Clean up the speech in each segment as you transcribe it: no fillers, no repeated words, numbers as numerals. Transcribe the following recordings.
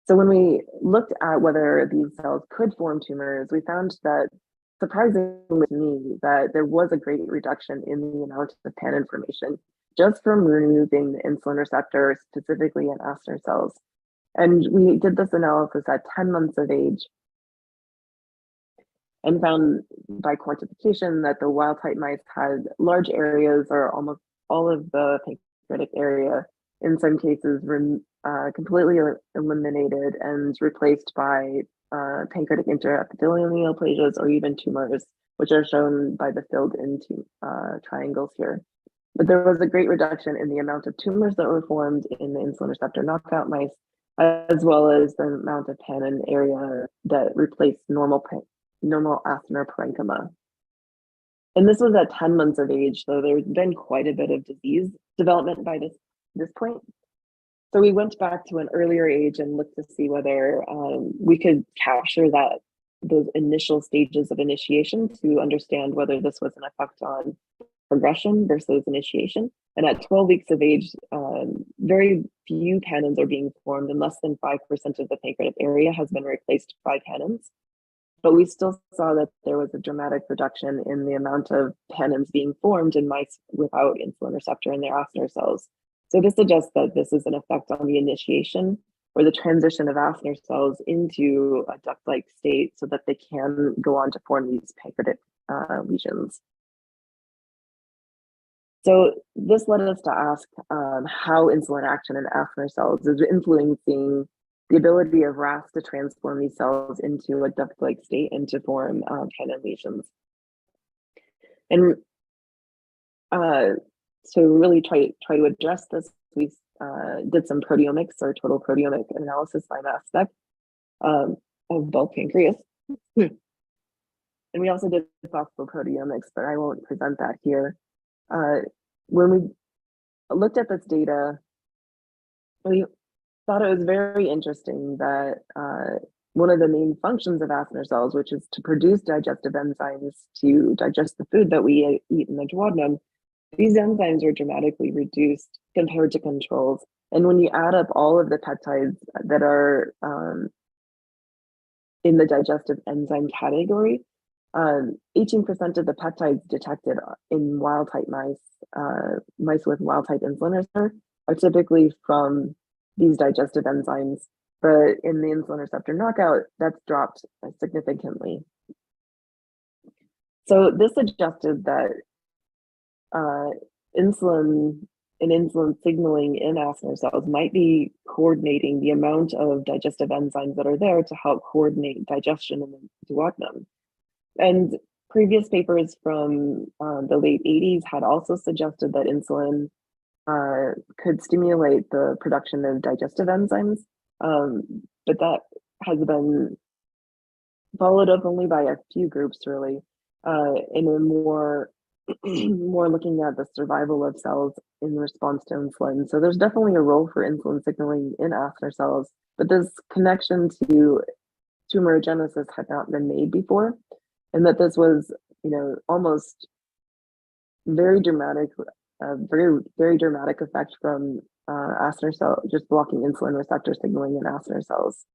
So when we looked at whether these cells could form tumors, we found that, surprisingly to me, that there was a great reduction in the amount of pan inflammation just from removing the insulin receptor, specifically in Aster cells. And we did this analysis at 10 months of age and found by quantification that the wild type mice had large areas, or almost all of the pancreatic area, in some cases completely eliminated and replaced by pancreatic intraepithelial neoplasias or even tumors, which are shown by the filled in triangles here. But there was a great reduction in the amount of tumors that were formed in the insulin receptor knockout mice, as well as the amount of pannin area that replaced normal acinar parenchyma. And this was at 10 months of age, so there's been quite a bit of disease development by this point. So we went back to an earlier age and looked to see whether we could capture those initial stages of initiation to understand whether this was an effect on progression versus initiation. And at 12 weeks of age, very few pannins are being formed, and less than 5% of the pancreatic area has been replaced by pannins. But we still saw that there was a dramatic reduction in the amount of pannins being formed in mice without insulin receptor in their acinar cells. So this suggests that this is an effect on the initiation or the transition of acinar cells into a duct-like state so that they can go on to form these pancreatic lesions. So this led us to ask how insulin action in acinar cells is influencing the ability of RAS to transform these cells into a duct-like state and to form pannin lesions. And to really try to address this, we did some proteomics, or total proteomic analysis by mass spec of bulk pancreas. And we also did phosphoproteomics, but I won't present that here. When we looked at this data, we thought it was very interesting that one of the main functions of acinar cells, which is to produce digestive enzymes to digest the food that we eat in the duodenum, these enzymes are dramatically reduced compared to controls. And when you add up all of the peptides that are in the digestive enzyme category, 18% of the peptides detected in wild type mice, mice with wild type insulin receptor, are typically from these digestive enzymes. But in the insulin receptor knockout, that's dropped significantly. So this suggested that insulin signaling in acinar cells might be coordinating the amount of digestive enzymes that are there to help coordinate digestion in the duodenum. And previous papers from the late 80s had also suggested that insulin could stimulate the production of digestive enzymes, but that has been followed up only by a few groups, really, in a more looking at the survival of cells in response to insulin. So there's definitely a role for insulin signaling in acinar cells, but this connection to tumorigenesis had not been made before, and that this was, almost very dramatic, very dramatic effect from acinar cell, just blocking insulin receptor signaling in acinar cells.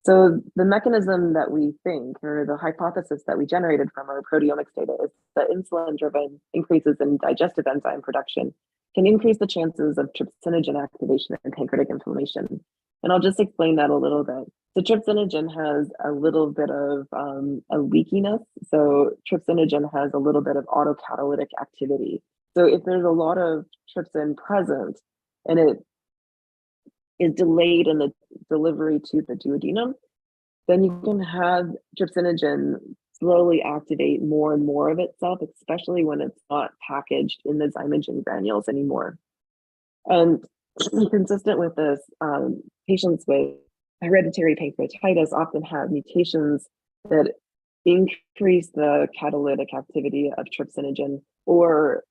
So the mechanism that we think, or the hypothesis that we generated from our proteomics data, is that insulin-driven increases in digestive enzyme production can increase the chances of trypsinogen activation and pancreatic inflammation. And I'll just explain that a little bit. So trypsinogen has a little bit of a leakiness. So trypsinogen has a little bit of autocatalytic activity. So if there's a lot of trypsin present and it is delayed in the delivery to the duodenum, then you can have trypsinogen slowly activate more and more of itself, especially when it's not packaged in the zymogen granules anymore. And consistent with this, patients with hereditary pancreatitis often have mutations that increase the catalytic activity of trypsinogen or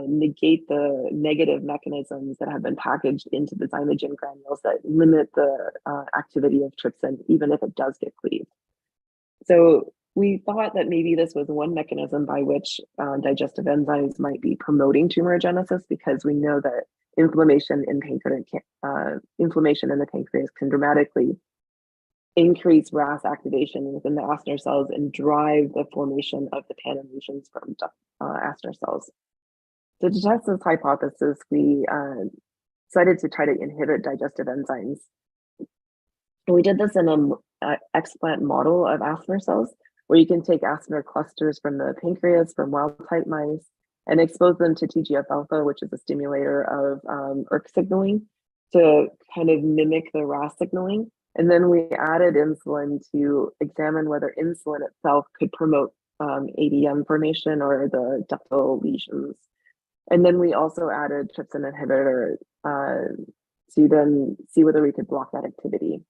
negate the negative mechanisms that have been packaged into the zymogen granules that limit the activity of trypsin, even if it does get cleaved. So we thought that maybe this was one mechanism by which digestive enzymes might be promoting tumorigenesis, because we know that inflammation in the pancreas can dramatically increase RAS activation within the acinar cells and drive the formation of the PAN-lesions from acinar cells. To test this hypothesis, we decided to try to inhibit digestive enzymes. And we did this in a explant model of acinar cells, where you can take acinar clusters from the pancreas from wild-type mice and expose them to TGF-alpha, which is a stimulator of ERK signaling, to kind of mimic the RAS signaling. And then we added insulin to examine whether insulin itself could promote ADM formation or the ductal lesions. And then we also added trypsin inhibitor to then see whether we could block that activity.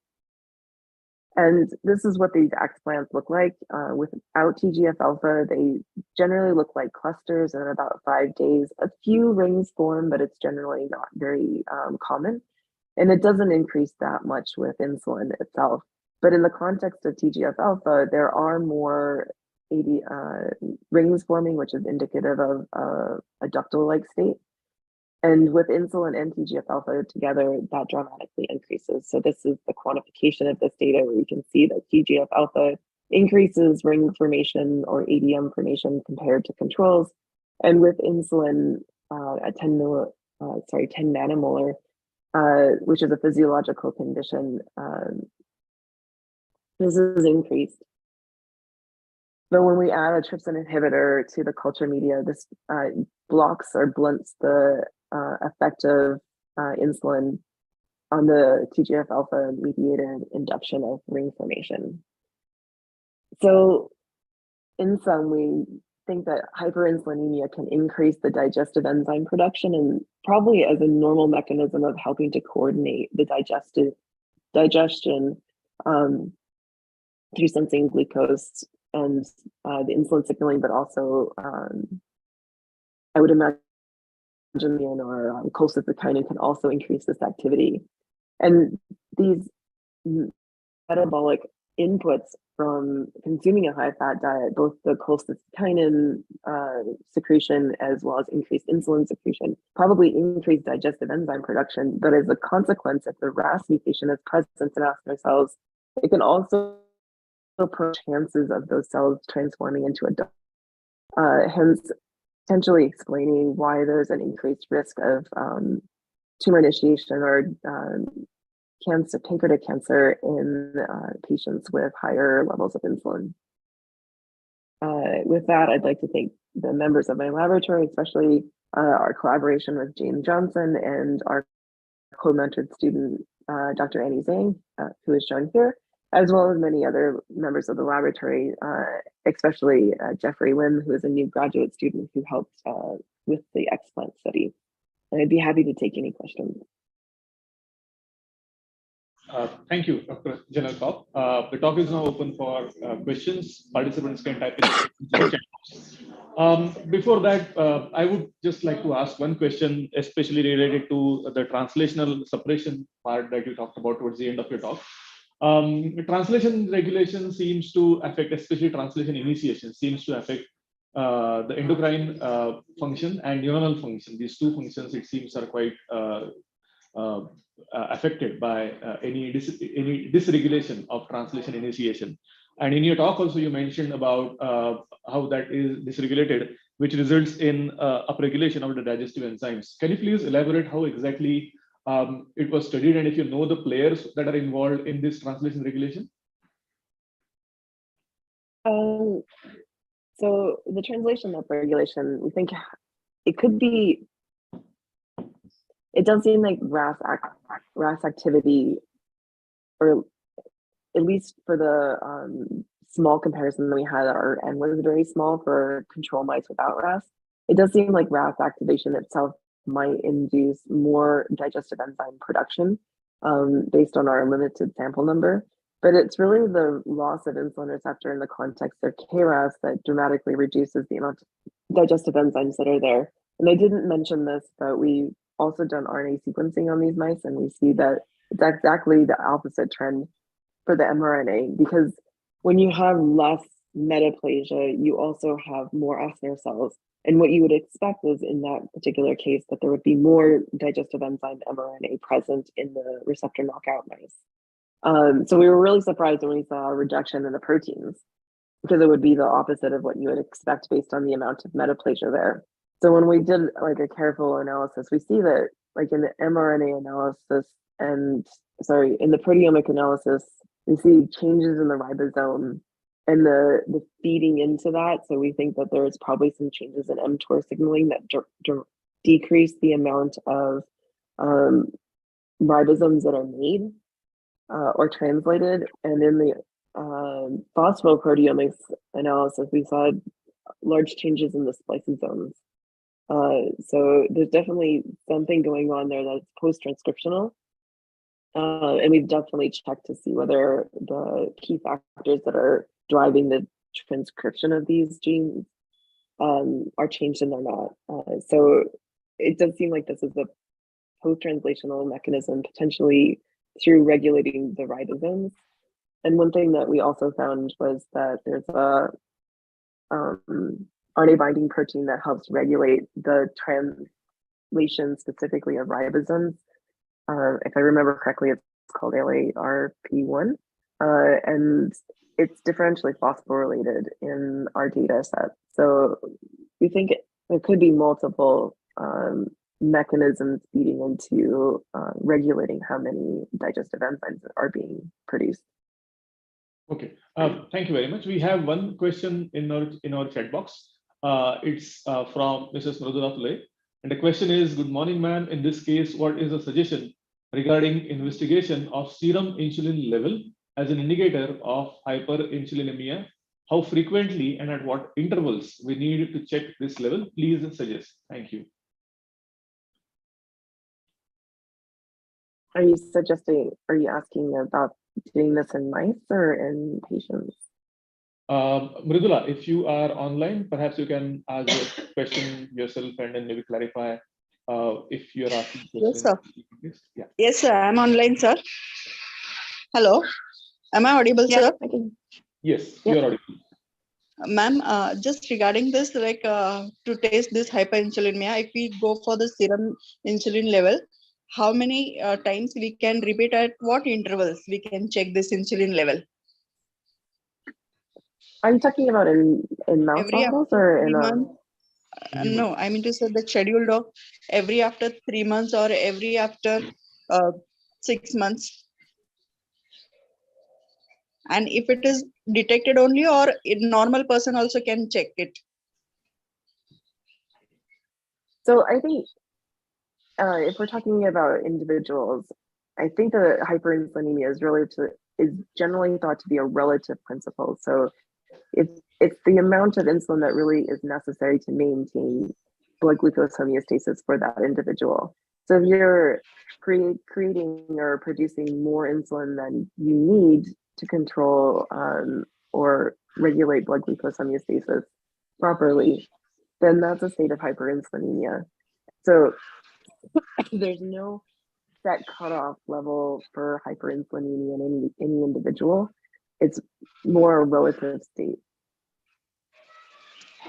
And this is what these explants look like. Without TGF-alpha, they generally look like clusters, and in about 5 days, a few rings form, but it's generally not very common. And it doesn't increase that much with insulin itself. But in the context of TGF-alpha, there are more rings forming, which is indicative of a ductal-like state. And with insulin and TGF-alpha together, that dramatically increases. So this is the quantification of this data, where you can see that TGF-alpha increases ring formation or ADM formation compared to controls. And with insulin at 10 nanomolar, which is a physiological condition, this is increased. But when we add a trypsin inhibitor to the culture media, this blocks or blunts the effect of insulin on the TGF-alpha mediated induction of ring formation. So in sum, we think that hyperinsulinemia can increase the digestive enzyme production, and probably as a normal mechanism of helping to coordinate the digestion through sensing glucose and the insulin signaling, but also I would imagine or cholecystokinin can also increase this activity. And these metabolic inputs from consuming a high-fat diet, both the cholecystokinin secretion as well as increased insulin secretion, probably increase digestive enzyme production. But as a consequence, if the RAS mutation is present in acinar cells, it can also promote chances of those cells transforming into a hence potentially explaining why there's an increased risk of tumor initiation or pancreatic cancer in patients with higher levels of insulin. With that, I'd like to thank the members of my laboratory, especially our collaboration with James Johnson and our co-mentored student, Dr. Annie Zhang, who is shown here, as well as many other members of the laboratory, especially Jeffrey Lim, who is a new graduate student who helped with the explant study. And I'd be happy to take any questions. Thank you, Dr. Janelle Kopp. The talk is now open for questions. Participants can type in. Before that, I would just like to ask one question, especially related to the translational suppression part that you talked about towards the end of your talk. Translation regulation seems to affect, especially translation initiation, seems to affect the endocrine function and neuronal function. These two functions, it seems, are quite affected by any dysregulation of translation initiation. And in your talk also, you mentioned about how that is dysregulated, which results in upregulation of the digestive enzymes. Can you please elaborate how exactly it was studied, and if you know the players that are involved in this translation regulation? So the translation upregulation, we think it could be, it does seem like RAS activity, or at least for the small comparison that we had, our N was very small for control mice without RAS. It does seem like RAS activation itself might induce more digestive enzyme production based on our limited sample number. But it's really the loss of insulin receptor in the context of KRAS that dramatically reduces the amount of digestive enzymes that are there. And I didn't mention this, but we also done RNA sequencing on these mice, and we see that it's exactly the opposite trend for the mRNA, because when you have less metaplasia, you also have more acinar cells. And what you would expect is, in that particular case, that there would be more digestive enzyme mRNA present in the receptor knockout mice. So we were really surprised when we saw a reduction in the proteins because it would be the opposite of what you would expect based on the amount of metaplasia there. So when we did like a careful analysis, we see that like in the mRNA analysis and sorry, in the proteomic analysis, we see changes in the ribosome and the feeding into that. So we think that there's probably some changes in mTOR signaling that decrease the amount of ribosomes that are made or translated. And in the phosphoproteomics analysis, we saw large changes in the spliceosomes. So there's definitely something going on there that's post-transcriptional. And we've definitely checked to see whether the key factors that are driving the transcription of these genes are changed and they're not. So it does seem like this is a post-translational mechanism, potentially through regulating the ribosomes. And one thing that we also found was that there's a RNA binding protein that helps regulate the translation specifically of ribosomes. If I remember correctly, it's called LARP1, and it's differentially phosphorylated in our data set. So we think there could be multiple mechanisms feeding into regulating how many digestive enzymes are being produced. Okay, thank you very much. We have one question in our chat box. It's from Mrs. Mridula Pule. And the question is, good morning, ma'am. In this case, what is the suggestion regarding investigation of serum insulin level as an indicator of hyperinsulinemia? How frequently and at what intervals we need to check this level? Please suggest. Thank you. Are you asking about doing this in mice or in patients? Mridula, if you are online, perhaps you can ask the question yourself and then maybe clarify if you're asking questions. Yes, sir. Yeah. Yes, sir. I'm online, sir. Hello. Am I audible, sir? Yes, Yep. you're audible. Ma'am, just regarding this, like to test this hyperinsulinemia, if we go for the serum insulin level, how many times we can repeat at what intervals we can check this insulin level? Are you talking about in mouse Every models after or 3 in months? No, I mean to say the scheduled of every after 3 months or every after 6 months. And if it is detected only, or a normal person also can check it? So I think if we're talking about individuals, I think the hyperinsulinemia is generally thought to be a relative principle. So it's the amount of insulin that really is necessary to maintain blood glucose homeostasis for that individual. So if you're creating or producing more insulin than you need to control or regulate blood glucose homeostasis properly, then that's a state of hyperinsulinemia. So there's no set cutoff level for hyperinsulinemia in any individual. It's more a relative state.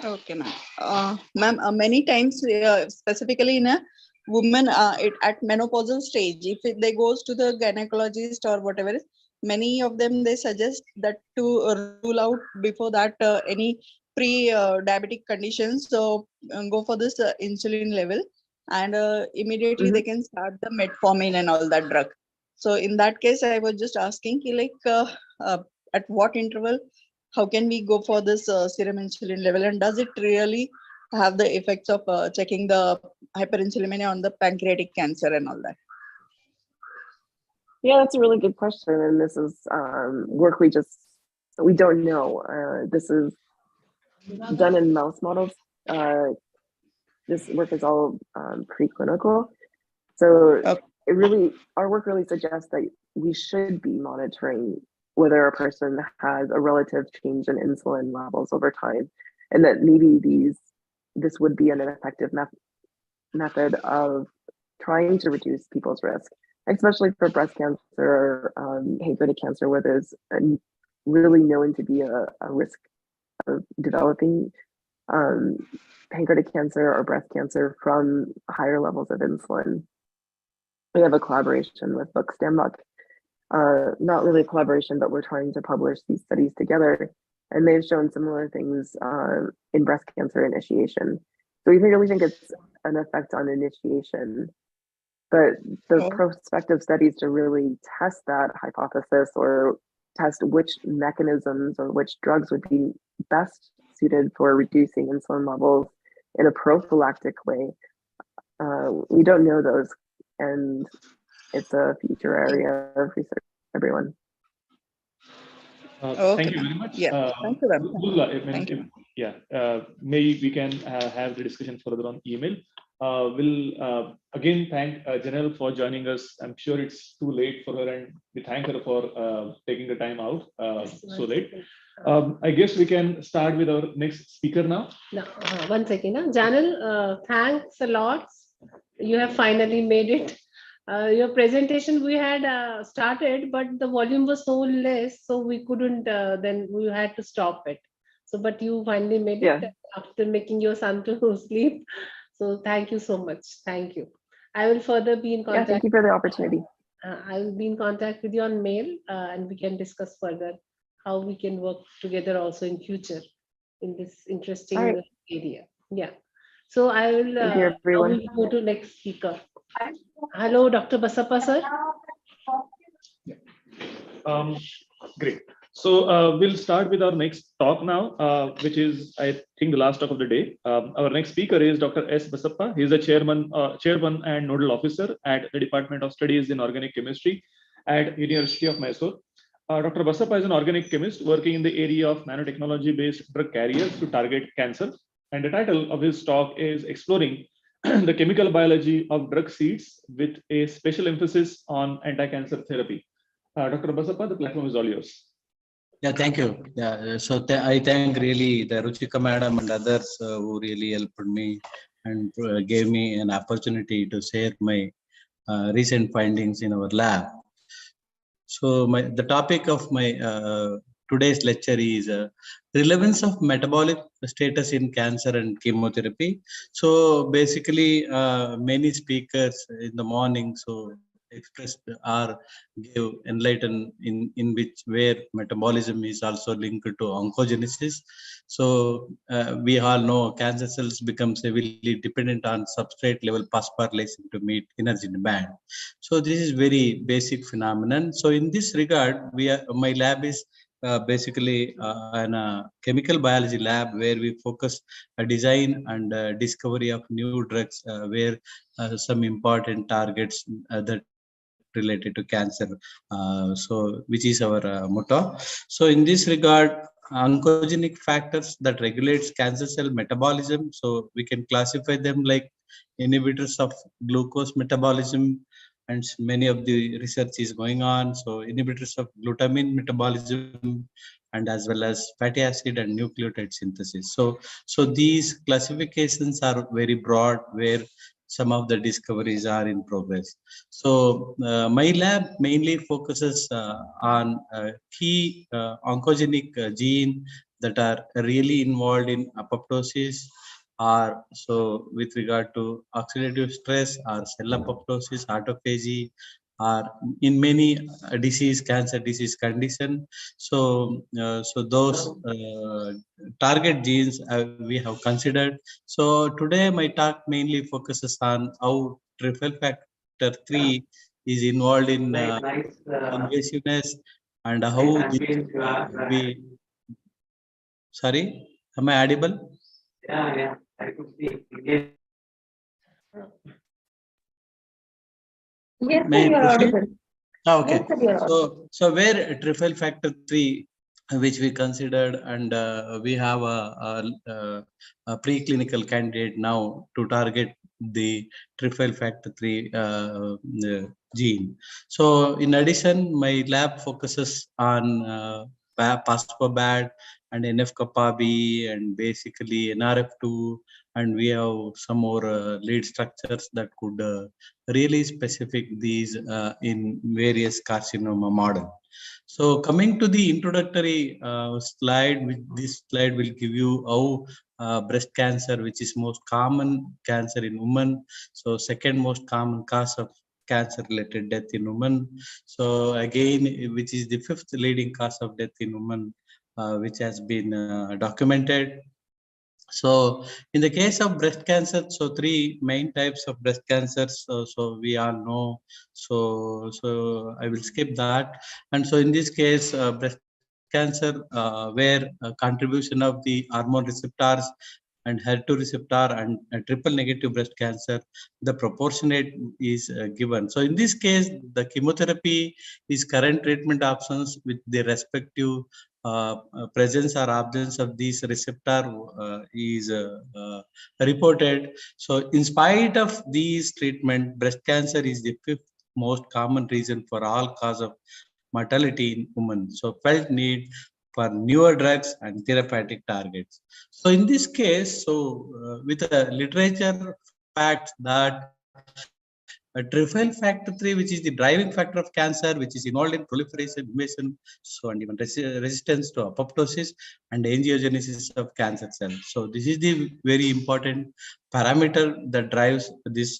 Okay, ma'am. Ma'am, many times, specifically in a woman at menopausal stage, if they goes to the gynecologist or whatever, many of them they suggest that to rule out before that any pre-diabetic conditions. So go for this insulin level, and immediately they can start the metformin and all that drug. So in that case, I was just asking, like, at what interval? How can we go for this serum insulin level, and does it really have the effects of checking the hyperinsulinemia on the pancreatic cancer and all that? Yeah, that's a really good question, and this is work we don't know. This is done in mouse models. This work is all preclinical, so our work really suggests that we should be monitoring whether a person has a relative change in insulin levels over time, and that maybe this would be an effective method of trying to reduce people's risk, especially for breast cancer or pancreatic cancer, where there's really known to be a risk of developing pancreatic cancer or breast cancer from higher levels of insulin. We have a collaboration with Buck Stambuck not really a collaboration, but we're trying to publish these studies together. And they've shown similar things in breast cancer initiation. So we really think it's an effect on initiation. But the prospective studies to really test that hypothesis or test which mechanisms or which drugs would be best suited for reducing insulin levels in a prophylactic way, we don't know those. And it's a future area of research for everyone. Thank you very much. Yeah, thank you, ma'am. Dullah, maybe we can have the discussion further on email. We'll again thank Janelle for joining us. I'm sure it's too late for her, and we thank her for taking the time out so late. I guess we can start with our next speaker now. No, 1 second. Janelle, thanks a lot. You have finally made it. Your presentation we had started, but the volume was so less, so we couldn't, then we had to stop it. So, but you finally made it after making your son to sleep. So thank you so much. Thank you. I will further be in contact. Thank you for the opportunity. I will be in contact with you on mail and we can discuss further how we can work together also in future in this interesting area. Yeah. So I will, go to next speaker. Hello, Dr. Basappa, sir. Great. So we'll start with our next talk now, which is, I think, the last talk of the day. Our next speaker is Dr. S. Basappa. He is the chairman and nodal officer at the Department of Studies in Organic Chemistry at University of Mysore. Dr. Basappa is an organic chemist working in the area of nanotechnology-based drug carriers to target cancer. And the title of his talk is Exploring the Chemical Biology of Drug Seeds with a special emphasis on anti-cancer therapy. Dr. Basappa, the platform is all yours. Yeah, thank you. Yeah, so I thank really the Ruchika madam and others who really helped me and gave me an opportunity to share my recent findings in our lab. So the topic of my today's lecture is relevance of metabolic status in cancer and chemotherapy. So basically, many speakers in the morning expressed or gave enlighten in which where metabolism is also linked to oncogenesis. So we all know cancer cells becomes heavily dependent on substrate level phosphorylation to meet energy demand. So this is very basic phenomenon. So in this regard, my lab is basically a chemical biology lab where we focus design and discovery of new drugs where some important targets that related to cancer, so which is our motto. So in this regard, oncogenic factors that regulates cancer cell metabolism, so we can classify them like inhibitors of glucose metabolism, and many of the research is going on. So inhibitors of glutamine metabolism, and as well as fatty acid and nucleotide synthesis. So these classifications are very broad, where some of the discoveries are in progress. So my lab mainly focuses on key oncogenic gene that are really involved in apoptosis, or so with regard to oxidative stress or cell apoptosis, autophagy, or in many cancer disease condition. So those target genes we have considered. So today my talk mainly focuses on how triple factor 3 is involved in invasiveness, and how we sorry, am I audible? Yeah, I could see. Yes, sir, you are audible. Okay. Yes, sir, you are audible. So where triple factor 3, which we considered, and we have a preclinical candidate now to target the triple factor 3 gene. So in addition, my lab focuses on phospho-BAD and NF-kappa B, and basically NRF2, and we have some more lead structures that could really specific these in various carcinoma model. So coming to the introductory slide, this slide will give you how breast cancer, which is most common cancer in women, so second most common cause of cancer-related death in women. So again, which is the 5th leading cause of death in women, which has been documented. So in the case of breast cancer, so 3 main types of breast cancers, so we all know. So I will skip that. And so in this case, breast cancer, where contribution of the hormone receptors and HER2 receptor and triple negative breast cancer, the proportionate is given. So in this case, the chemotherapy is current treatment options with the respective presence or absence of these receptor is reported. So in spite of these treatment, breast cancer is the 5th most common reason for all cause of mortality in women. So felt need for newer drugs and therapeutic targets. So in this case, so with the literature fact that triple factor 3, which is the driving factor of cancer, which is involved in proliferation, invasion, so and even resistance to apoptosis and angiogenesis of cancer cells. So this is the very important parameter that drives this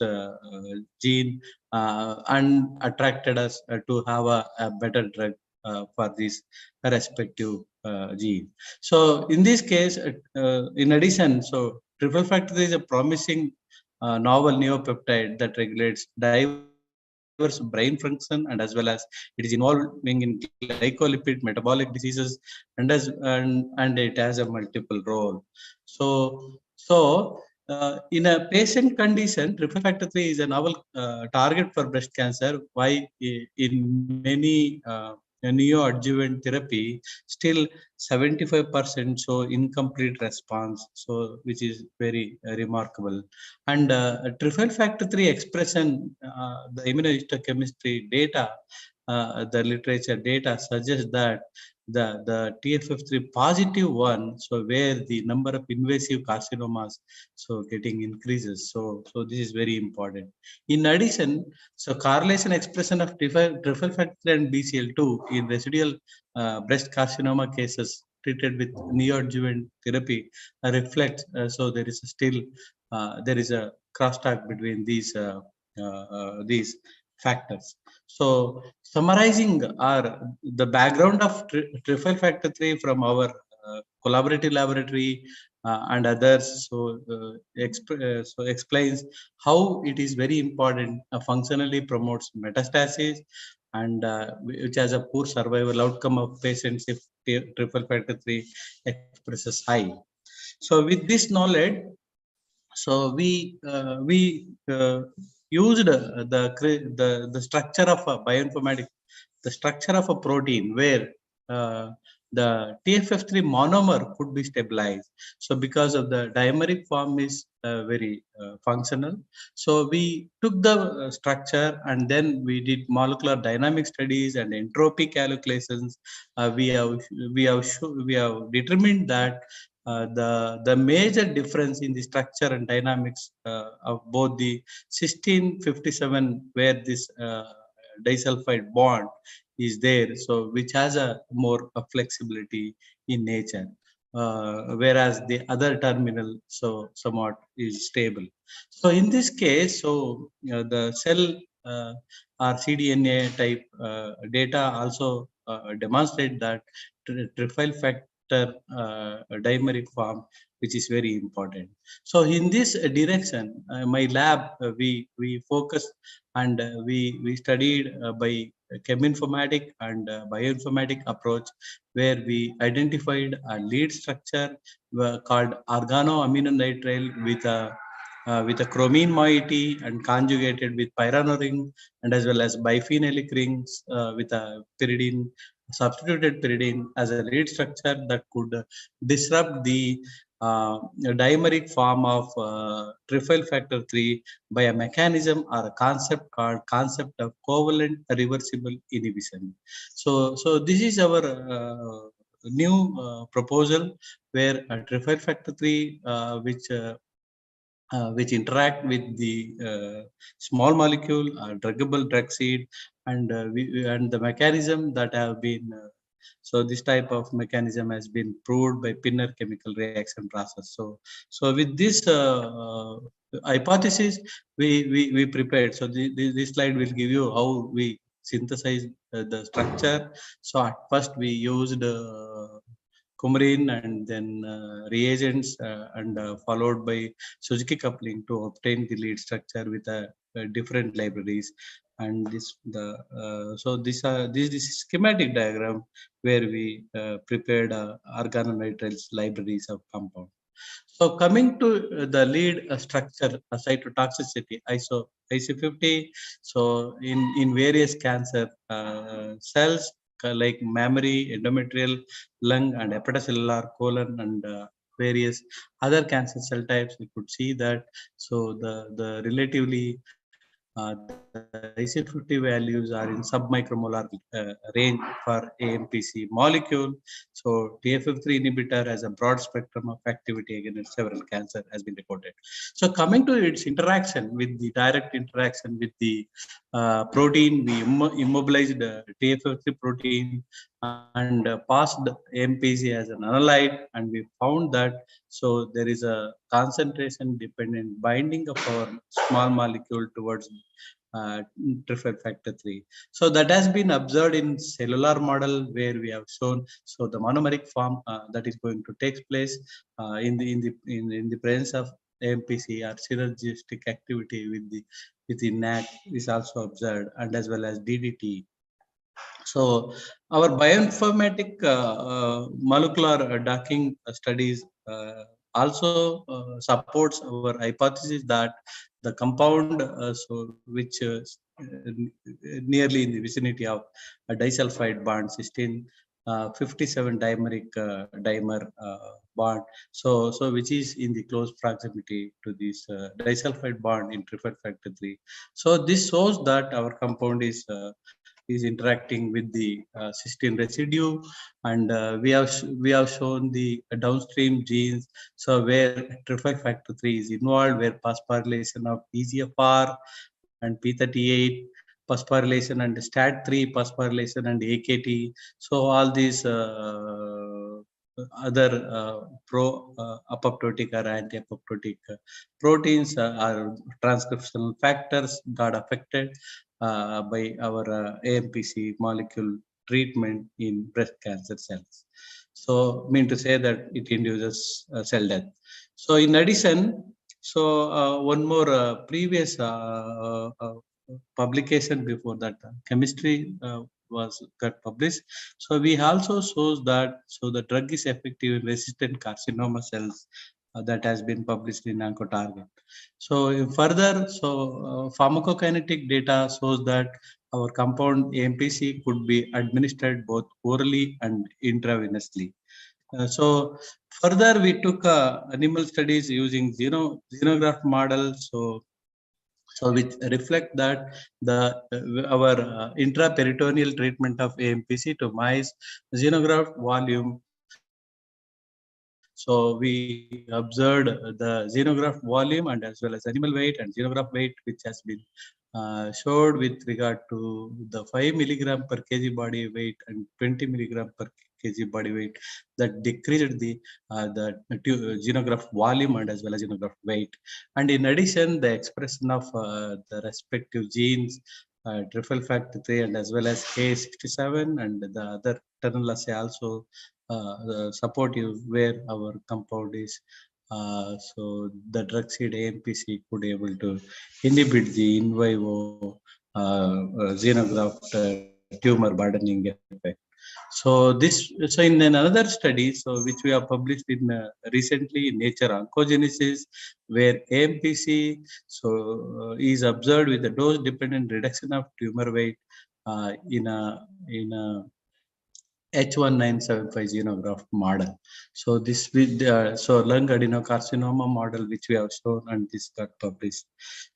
gene and attracted us to have a better drug for this respective gene. So in this case, in addition, so triple factor is a promising novel neopeptide that regulates diverse brain function, and as well as it is involving in glycolipid metabolic diseases, and it has a multiple role. So in a patient condition, triple factor 3 is a novel target for breast cancer. Why in many neoadjuvant therapy, still 75% show incomplete response, so which is very remarkable. And triple factor 3 expression, the immunohistochemistry data, the literature data suggests that the TFF3 positive one, so where the number of invasive carcinomas so getting increases. So this is very important. In addition, so correlation expression of triple factor and BCL2 in residual breast carcinoma cases treated with neoadjuvant therapy reflects. So there is still there is a crosstalk between these factors. So summarizing the background of triple factor 3 from our collaborative laboratory and others, so explains how it is very important, functionally promotes metastasis, and which has a poor survival outcome of patients if triple factor 3 expresses high. So with this knowledge, so we used the structure of a bioinformatics, the structure of a protein where the TFF3 monomer could be stabilized. So because of the dimeric form is very functional. So we took the structure and then we did molecular dynamic studies and entropy calculations. We have determined that the major difference in the structure and dynamics of both the cysteine 57, where this disulfide bond is there, so which has a more flexibility in nature, whereas the other terminal so somewhat is stable. So in this case, so the cell or cDNA type data also demonstrate that triple factor dimeric form, which is very important. So in this direction, my lab, we focused and we studied by cheminformatic and bioinformatic approach, where we identified a lead structure called organoaminonitrile with a chromine moiety and conjugated with pyranose and as well as biphenolic rings with a pyridine, substituted pyridine as a lead structure that could disrupt the dimeric form of triple factor 3 by a mechanism or a concept called concept of covalent reversible inhibition. So this is our new proposal, where triple factor 3 which interact with the small molecule druggable drug seed, and and the mechanism that have been So this type of mechanism has been proved by Pinner chemical reaction process. So with this hypothesis, we prepared. So this slide will give you how we synthesize the structure. So at first we used coumarin and then reagents and followed by Suzuki coupling to obtain the lead structure with different libraries. And this is schematic diagram where we prepared organonitriles libraries of compound. So coming to the lead structure, cytotoxicity, IC50. So in various cancer cells like mammary, endometrial, lung, and hepatocellular, colon, and various other cancer cell types, we could see that. So the relatively the IC50 values are in submicromolar range for AMPC molecule. So TFF3 inhibitor has a broad spectrum of activity against several cancer has been reported. So coming to its interaction with the direct interaction with the protein, we immobilized TFF3 protein and passed AMPC as an analyte, and we found that so there is a concentration dependent binding of our small molecule towards triple factor 3. So that has been observed in cellular model where we have shown so the monomeric form that is going to take place in the presence of AMPC or synergistic activity with the NAC is also observed, and as well as DDT. So our bioinformatic molecular docking studies also supports our hypothesis that the compound which nearly in the vicinity of a disulfide bond, cysteine 57 dimeric dimer bond, so which is in the close proximity to this disulfide bond in triple factor 3. So this shows that our compound is interacting with the cysteine residue, and we have shown the downstream genes. So where triple factor 3 is involved, where phosphorylation of EGFR and P38 phosphorylation and STAT3 phosphorylation and AKT. So all these other pro-apoptotic or anti-apoptotic proteins are transcriptional factors got affected by our AMPC molecule treatment in breast cancer cells. So mean to say that it induces cell death. So in addition, so one more previous publication before that chemistry got published. So we also shows that so the drug is effective in resistant carcinoma cells that has been published in Oncotarget. So further, so pharmacokinetic data shows that our compound AMPC could be administered both orally and intravenously. So further, we took animal studies using xenograft model. So which reflect that our intraperitoneal treatment of AMPC to mice xenograft volume. So we observed the xenograft volume and as well as animal weight and xenograft weight, which has been showed with regard to the 5 milligram per kg body weight and 20 milligram per kg body weight that decreased the xenograft volume and as well as xenograft weight. And in addition, the expression of the respective genes, triple factor 3 and as well as K67 and the other internal assay also supportive where our compound is so the drug seed AMPC could able to inhibit the in vivo xenograft tumor burdening effect. So in another study, so which we have published in recently in Nature Oncogenesis, where AMPC is observed with a dose-dependent reduction of tumor weight in a H1975 xenograft model. So this with lung adenocarcinoma model which we have shown, and this got published.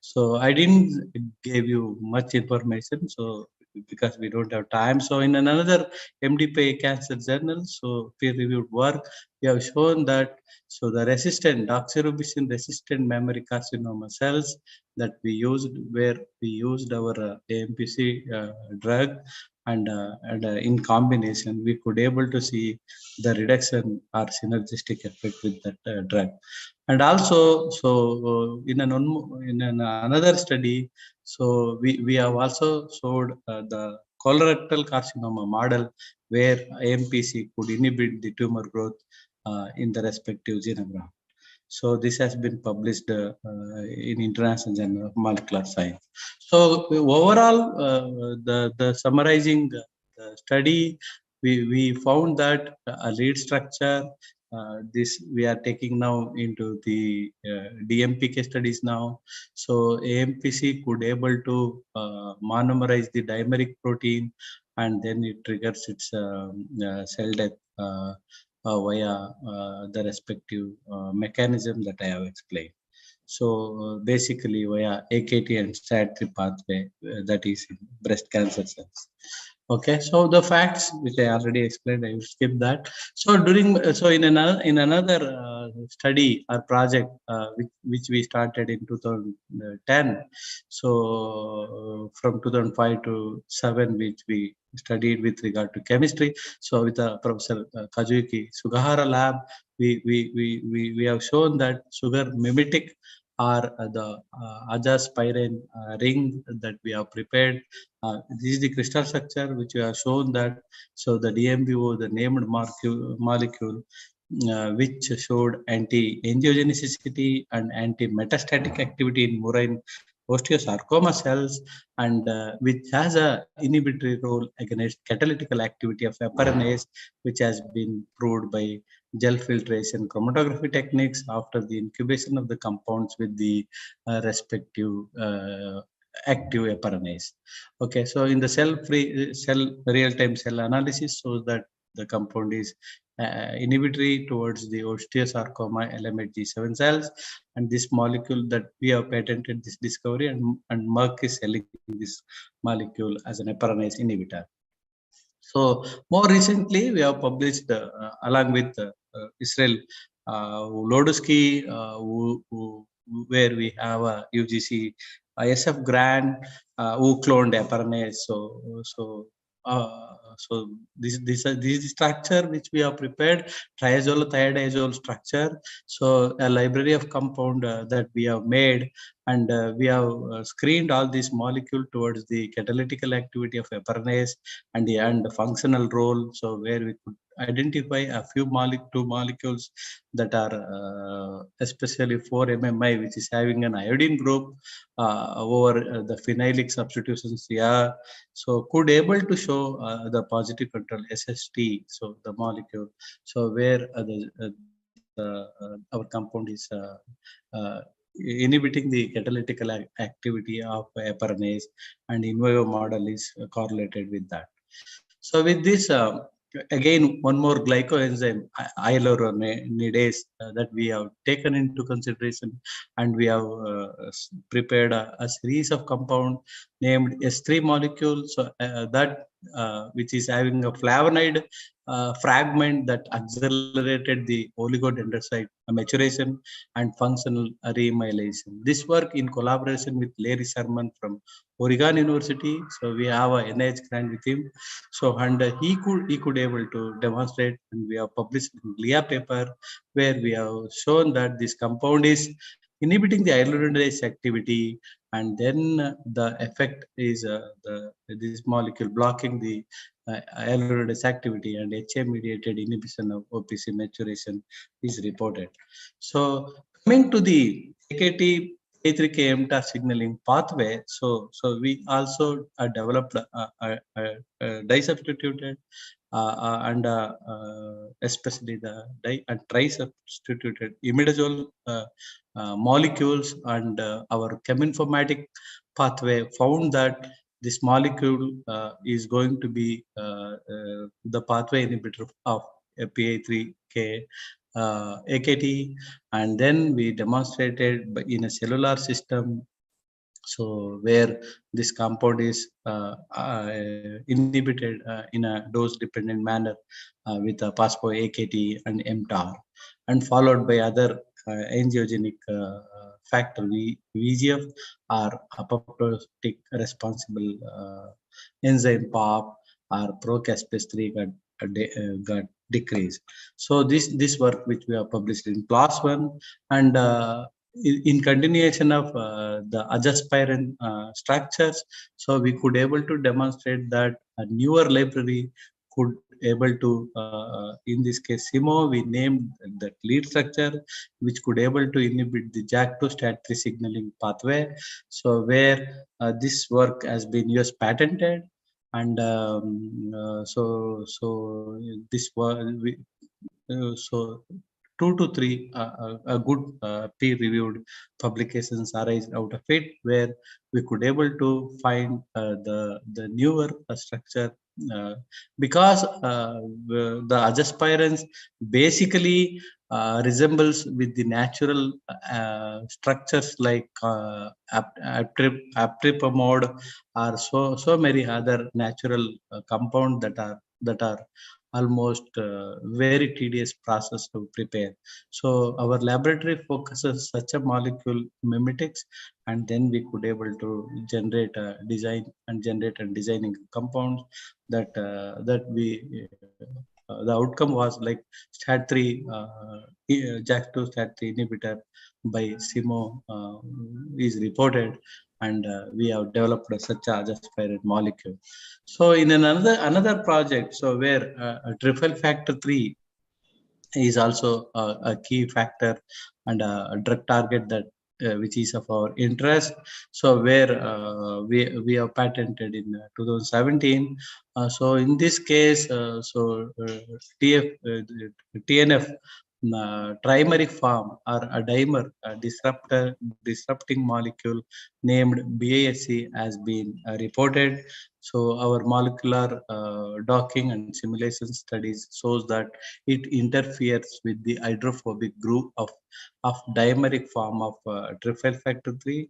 So I didn't give you much information, so because we don't have time. So in another MDPA cancer journal, so peer-reviewed work, we have shown that so the resistant doxorubicin resistant mammary carcinoma cells that we used, where we used our AMPC drug and in combination, we could able to see the reduction or synergistic effect with that drug. And also, so another study, so we have also showed the colorectal carcinoma model where AMPC could inhibit the tumor growth in the respective xenograft. So this has been published in International Journal of Molecular Science. So overall, the summarizing the study, we found that a lead structure, this we are taking now into the DMPK studies now. So AMPC could able to monomerize the dimeric protein, and then it triggers its cell death via the respective mechanism that I have explained. So basically via AKT and STAT3 pathway that is in breast cancer cells. Okay, so the facts which I already explained, I will skip that. So so in another study or project which we started in 2010. So from 2005 to 7, which we studied with regard to chemistry. So with Professor Kazuki Sugahara lab, we have shown that sugar mimetic or the azaspirine ring that we have prepared. This is the crystal structure which we have shown that. So the DMBO, the named molecule which showed anti-angiogenicity and anti-metastatic activity in murine osteosarcoma cells, and which has a inhibitory role against catalytical activity of heparinase, which has been proved by gel filtration chromatography techniques after the incubation of the compounds with the respective active heparinase. Okay, so in the cell real-time cell analysis shows that the compound is inhibitory towards the osteosarcoma element G7 cells, and this molecule that we have patented this discovery, and Merck is selling this molecule as an heparinase inhibitor. So more recently, we have published along with Israel Lodowski, where we have a UGC ISF grant who cloned heparinase. So this is structure which we have prepared, triazole thiazole structure. So a library of compound that we have made, and we have screened all these molecules towards the catalytical activity of heparinase and the functional role. So where we could identify a few two molecules that are especially 4-MMI, which is having an iodine group over the phenylic substitutions here. So could able to show the positive control SST, so the molecule. So where our compound is inhibiting the catalytical activity of heparinase, and in vivo model is correlated with that. So with this, again, one more glycoenzyme, hyaluronidase, that we have taken into consideration, and we have prepared a series of compound named S3 molecule. So that which is having a flavonoid fragment that accelerated the oligodendrocyte maturation and functional remyelination. This work in collaboration with Larry Sherman from Oregon University. So we have a NIH grant with him. So and he could able to demonstrate, and we have published in GLIA paper where we have shown that this compound is inhibiting the hyaluronidase activity, and then the effect is this molecule blocking the hyaluronidase activity, and HA-mediated inhibition of OPC maturation is reported. So coming to the AKT A3K mTOR signaling pathway, so we also developed a disubstituted and especially the di and tri-substituted imidazole molecules, and our cheminformatic pathway found that this molecule is going to be the pathway inhibitor of PI3K AKT, and then we demonstrated in a cellular system, so where this compound is inhibited in a dose-dependent manner with a phospho AKT and mTOR, and followed by other angiogenic factor VEGF or apoptotic responsible enzyme PARP, or pro-caspase-3 got decreased. So this work which we have published in PLOS One, and in continuation of the azaspirine structures, so we could able to demonstrate that a newer library could able to in this case SIMO, we named that lead structure which could able to inhibit the JAK2 STAT3 signaling pathway. So where this work has been US patented, and so this was so 2 to 3 a good peer-reviewed publications arise out of it, where we could able to find the newer structure, because the azaspirines basically resembles with the natural structures like aptripamide, or so many other natural compounds that are almost very tedious process to prepare. So our laboratory focuses such a molecule mimetics, and then we could able to generate a design and designing compounds that we the outcome was like STAT3 JAK2 STAT3 inhibitor by SIMO is reported, and we have developed such a azaspirine molecule. So in another project, so where triple factor 3 is also a key factor and a drug target that which is of our interest. So where we have patented in 2017. So in this case, TNF trimeric form or a dimer disrupting molecule named BASC has been reported. So our molecular docking and simulation studies shows that it interferes with the hydrophobic group of dimeric form of triple factor 3,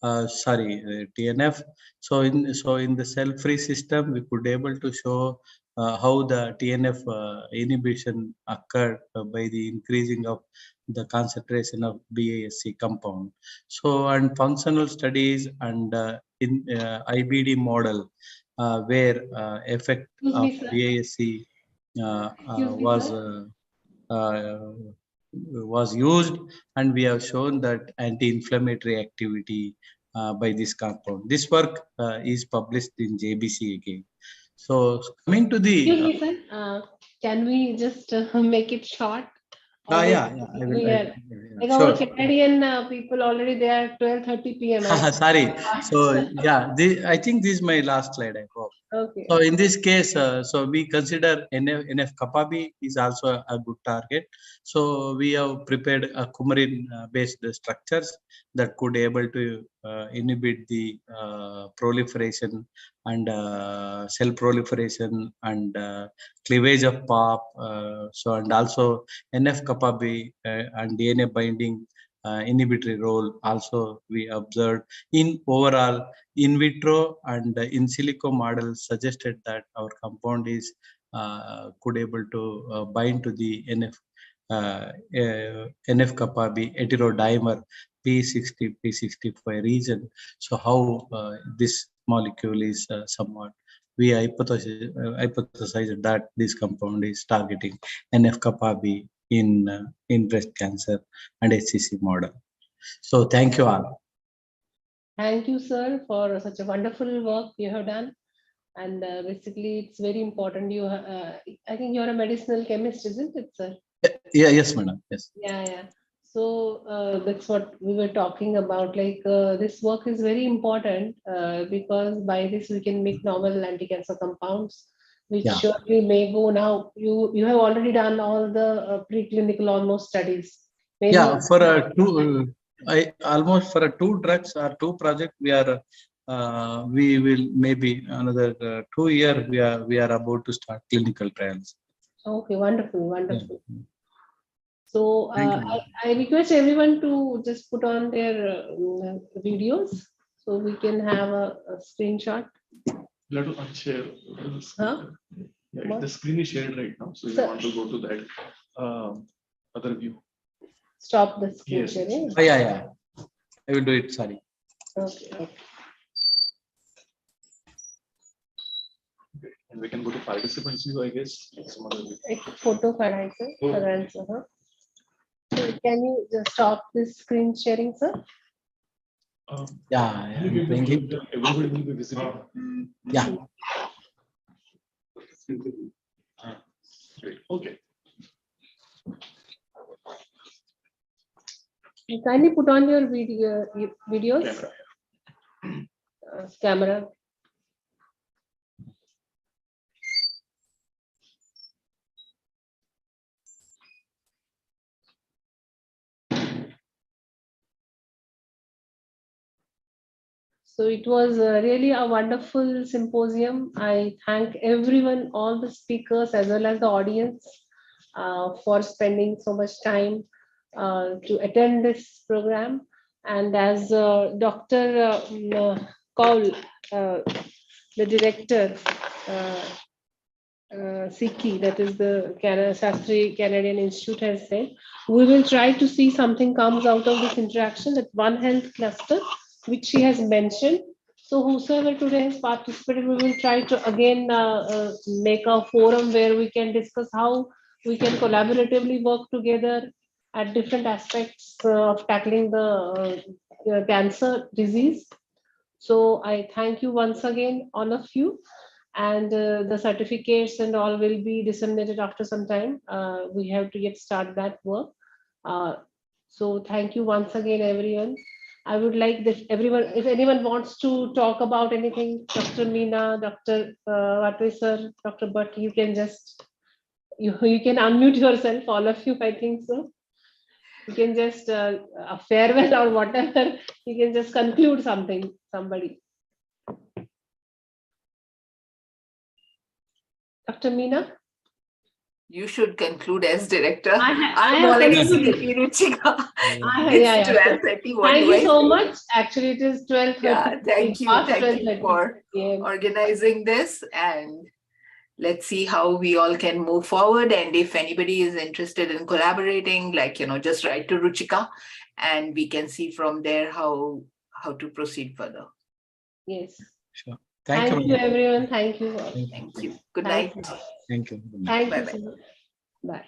TNF. So in the cell-free system, we could able to show how the TNF inhibition occurred by the increasing of the concentration of BASC compound. So and functional studies and in IBD model where effect Excuse of me, sir. BASC Excuse me, sir. was used, and we have shown that anti-inflammatory activity by this compound. This work is published in JBC again. So coming to the Excuse me, sir. Can we just make it short? yeah, I will, Yeah. Like sure. our Canadian people already they are 12:30 p.m. Sorry. So yeah, I think this is my last slide, I hope. Okay. So in this case, so we consider NF-kappa B is also a good target. So we have prepared a coumarin-based structures that could able to inhibit the proliferation and cell proliferation and cleavage of PAP. So and also NF-kappa B and DNA binding inhibitory role also we observed in overall in vitro and in silico models suggested that our compound is could able to bind to the NF-kappa B heterodimer P60 P65 region. So how this molecule is somewhat we hypothesized that this compound is targeting NF-kappa B in breast cancer and HCC model. So thank you all. Thank you, sir, for such a wonderful work you have done. And basically, it's very important. I think you're a medicinal chemist, isn't it, sir? Yeah, yes, madam. Yes. Yeah. So that's what we were talking about. Like this work is very important because by this we can make novel anti-cancer compounds, which surely may go now. You have already done all the preclinical almost studies. Maybe yeah, for almost for 2 drugs or 2 projects, we will maybe another 2 years we are about to start clinical trials. Okay, wonderful. Yeah. So I request everyone to just put on their videos so we can have a screenshot. Let us unshare. Huh? Yeah, the screen is shared right now, so you want to go to that other view. Stop the screen Yes. sharing. Yeah. I will do it. Sorry. Okay. And we can go to participants view, I guess. Some other view. एक photo काढायचं सगळ्यांचं, हं. So can you just stop this screen sharing, sir? Yeah, I am bring it. Everybody will be visible. Yeah. Great. Okay. Kindly put on your videos. Camera. Camera. So it was really a wonderful symposium. I thank everyone, all the speakers as well as the audience for spending so much time to attend this program. And as Dr. Kaul, the director, SICCI, that is the Shastri Canadian Institute, has said, we will try to see something comes out of this interaction, that One Health cluster, which she has mentioned. So whosoever today has participated, we will try to again make a forum where we can discuss how we can collaboratively work together at different aspects of tackling the cancer disease. So I thank you once again, all of you. And the certificates and all will be disseminated after some time. We have to start that work. So thank you once again, everyone. I would like that everyone, if anyone wants to talk about anything, Dr. Meena, Dr. Watwe sir, Dr. Bhatt, you can just, you can unmute yourself, all of you, I think so. You can just a farewell or whatever, you can just conclude something, somebody. Dr. Meena? You should conclude as director. I I'm have already concluded. sleepy, Ruchika. Yeah, It's yeah. 12:30. Thank you so much. Actually, it is 12:30. Yeah, thank you. Past Thank you 12:30. for Yeah. organizing this, and let's see how we all can move forward. And if anybody is interested in collaborating, like, just write to Ruchika and we can see from there how to proceed further. Yes. Sure. Thank you, ma'am. everyone. Thank you. Thank you. Good Thank night. you. Thank you. Thank you Bye-bye. so much. Bye.